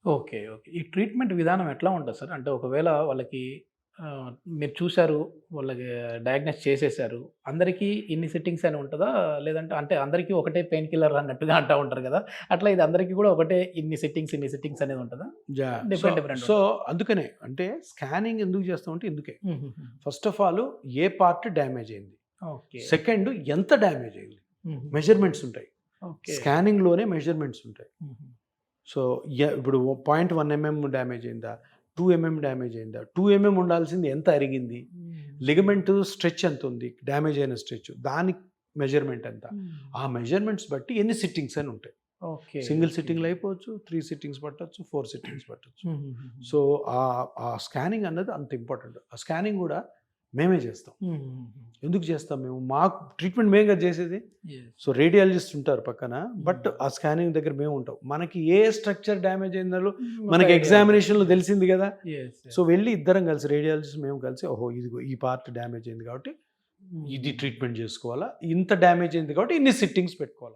Okay. Okay. ఈ treatment విధానం ఎట్లా ఉంటది సార్? అంటే ఒకవేళ వాళ్ళకి మీరు చూసారు, వాళ్ళకి డయాగ్నోస్ చేసేసారు. అందరికీ ఇన్ని సిట్టింగ్స్ అని ఉంటదా? లేదంటే అంటే అందరికీ ఒకటే పెయిన్ కిల్లర్ అన్నట్టుగా అంటా ఉంటారు గదా! అట్లా ఇది అందరికీ గూడా ఒకటే ఇన్ని సిట్టింగ్స్ అనేది ఉంటదా? యాహ్! సో, డిఫరెంట్ సో ఉంటదా? అందుకనే అంటే స్కానింగ్ ఎందుకు చేస్తామంటే ఇందుకే. హుహుహు. First of all A part damage అయింది. ఓకే. సెకండ్ ఎంత డ్యామేజ్ అయింది. హుహు. మెజర్‌మెంట్స్ ఉంటాయి. ఓకే. స్కానింగ్‌లోనే మెజర్‌మెంట్స్ ఉంటాయి. హుహు. సో, ఇప్పుడు 0.1 ఎంఎం డ్యామేజ్ అయిందా? 2 ఎంఎం డ్యామేజ్ అయిందా? 2 ఎంఎం ఉండాల్సింది ఎంత అరిగింది? లిగమెంట్ స్ట్రెచ్ ఎంత ఉంది? డ్యామేజ్ అయిన స్ట్రెచ్. దానికి మెజర్‌మెంట్ ఎంత? ఆ మెజర్‌మెంట్స్ బట్టి ఎన్ని సిట్టింగ్స్ అని ఉంటాయి. ఓకే. సింగిల్ సిట్టింగ్‌లో అయిపోవచ్చు, 3 సిట్టింగ్స్ పట్టొచ్చు, 4 సిట్టింగ్స్ పట్టొచ్చు. హుహుహు. సో, ఆ స్కానింగ్ అన్నది అంత ఇంపార్టెంట్. ఆ స్కానింగ్ గూడా మేమే చేస్తాం. హుహుహు. ఎందుకు చేస్తాం మేము? మాకు ట్రీట్మెంట్ మేము కదా చేసేది. యెస్. సో, రేడియాలజిస్ట్ ఉంటారు పక్కన. బట్ ఆ స్కానింగ్ దగ్గర మేము ఉంటాం. మనకి ఏ స్ట్రక్చర్ డ్యామేజ్ అయిందో మనకి ఎగ్జామినేషన్‌లో తెలిసింది కదా! యెస్. సో, వెళ్ళి ఇద్దరం కలిసి రేడియాలజిస్ట్ మేము కలిసి ఓహో! ఇదిగో ఈ పార్ట్ డ్యామేజ్ అయింది కాబట్టి ఇది ట్రీట్మెంట్ చేసుకోవాలా. ఇంత డ్యామేజ్ అయింది కాబట్టి ఇన్ని సిట్టింగ్స్ పెట్టుకోవాలా.